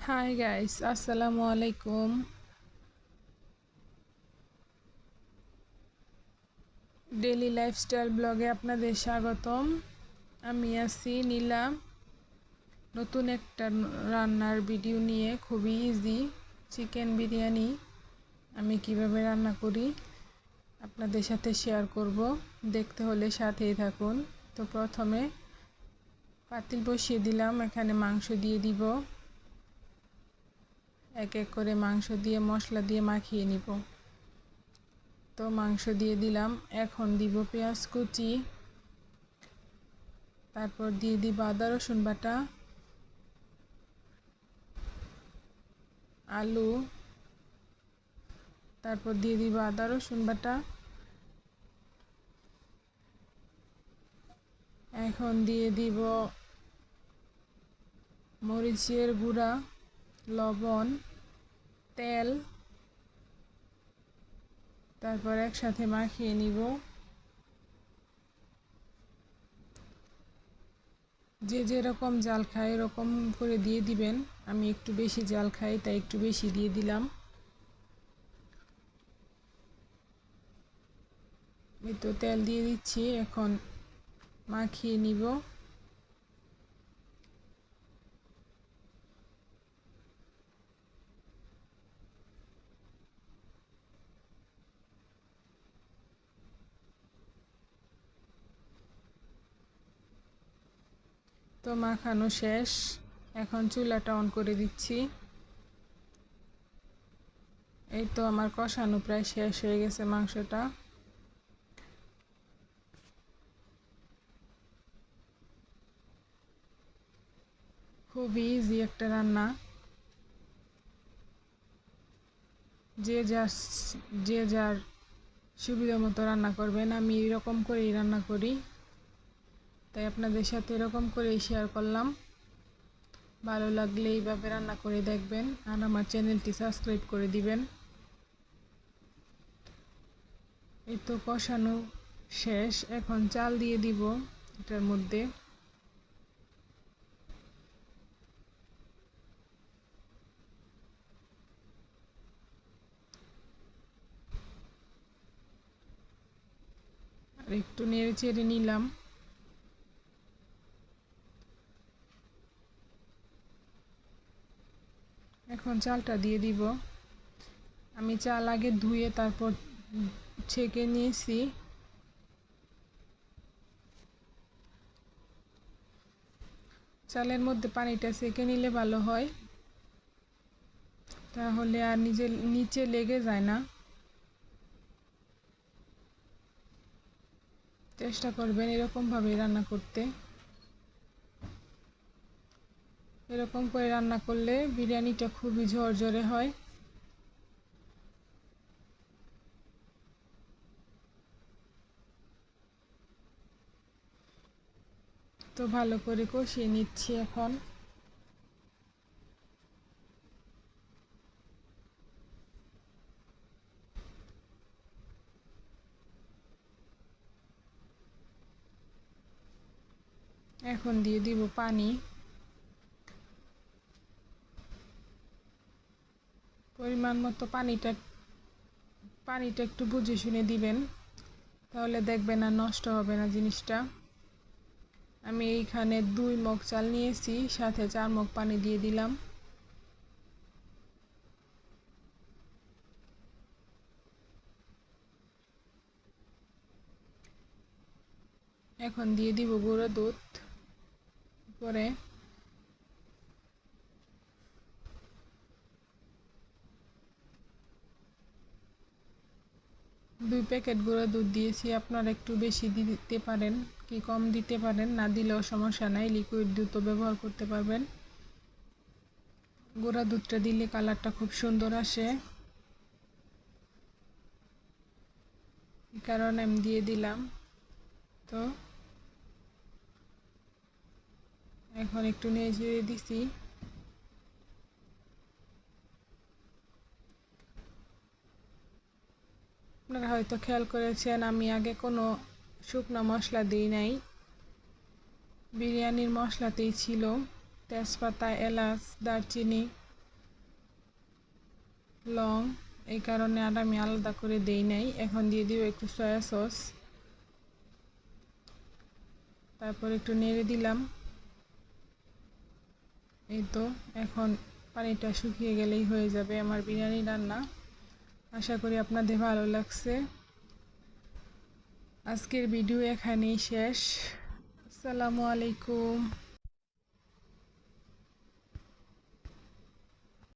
Hi guys, আসসালামু আলাইকুম। Daily lifestyle ব্লগে আপনাদের স্বাগতম। আমি আছি নীলা, নতুন একটা রান্নার ভিডিও নিয়ে। খুবই ইজি চিকেন বিরিয়ানি আমি কিভাবে রান্না করি আপনাদের সাথে শেয়ার করব। দেখতে হলে সাথেই থাকুন। তো প্রথমে পাতিল বসিয়ে দিলাম, এখানে মাংস দিয়ে দিব। এক এক করে মাংস দিয়ে মশলা দিয়ে মাখিয়ে নিব। তো মাংস দিয়ে দিলাম, এখন দিব পেঁয়াজ কুচি, তারপর দিয়ে দিব আদা রসুন বাটা, আলু, তারপর দিয়ে দিব আদা রসুন বাটা। এখন দিয়ে দিব মরিচের গুঁড়া, লবণ, তেল, তারপর একসাথে মাখিয়ে নিব। যে যেরকম জাল খায় এরকম করে দিয়ে দিবেন। আমি একটু বেশি জাল খাই তাই একটু বেশি দিয়ে দিলাম। এই তো তেল দিয়ে দিচ্ছি, এখন মাখিয়ে নিব। তো মাখানো শেষ, এখন চুলাটা অন করে দিচ্ছি। এই তো আমার কষানো প্রায় শেষ হয়ে গেছে মাংসটা। খুবই ইজি একটা রান্না, যে যার সুবিধা মতো রান্না করবেন। আমি এরকম করেই রান্না করি, তাই আপনাদের সাথে এরকম করেই শেয়ার করলাম। ভালো লাগলে এইভাবে রান্না করে দেখবেন আর আমার চ্যানেলটি সাবস্ক্রাইব করে দিবেন। এই তো কষানো শেষ, এখন চাল দিয়ে দিব এটার মধ্যে। আর একটু নেড়ে চেড়ে নিলাম। এখন চালটা দিয়ে দিব। আমি চাল আগে ধুয়ে তারপর ছেঁকে নিয়েছি। চালের মধ্যে পানিটা ছেঁকে নিলে ভালো হয়, তাহলে আর নিচে লেগে যায় না। চেষ্টা করবেন এরকমভাবে রান্না করতে। এরকম করে রান্না করলে বিরিয়ানিটা খুবই ঝরঝরে হয়। তো ভালো করে কষিয়ে নিচ্ছি এখন। এখন দিয়ে দিব পানি, পরিমাণ মতো পানিটা একটু বুঝে শুনে দিবেন, তাহলে দেখবেন আর নষ্ট হবে না জিনিসটা। আমি এইখানে 2 মগ চাল নিয়েছি, সাথে 4 মগ পানি দিয়ে দিলাম। এখন দিয়ে দিব গুঁড়ো দুধ পরে। 2 প্যাকেট গুঁড়ো দুধ দিয়েছি, আপনারা একটু বেশি দিতে পারেন কি কম দিতে পারেন, না দিলেও সমস্যা নাই, লিকুইড দুধও ব্যবহার করতে পারবেন। গুঁড়া দুধটা দিলে কালারটা খুব সুন্দর আসে, এই কারণে আমি দিয়ে দিলাম। তো এখন একটু নেড়ে চেড়ে দিছি। আপনারা হয়তো খেয়াল করেছেন আমি আগে কোনো শুকনো মশলা দিই নাই, বিরিয়ানির মশলাতেই ছিল তেজপাতা, এলাচ, দারচিনি, লং, এই কারণে আর আমি আলাদা করে দেই নাই। এখন দিয়ে দিব একটু সয়া সস, তারপর একটু নেড়ে দিলাম। এই তো এখন পানিটা শুকিয়ে গেলেই হয়ে যাবে আমার বিরিয়ানি রান্না। আশা করি আপনাদের ভালো লাগছে। আজকের ভিডিও এখানেই শেষ। আসসালামু আলাইকুম।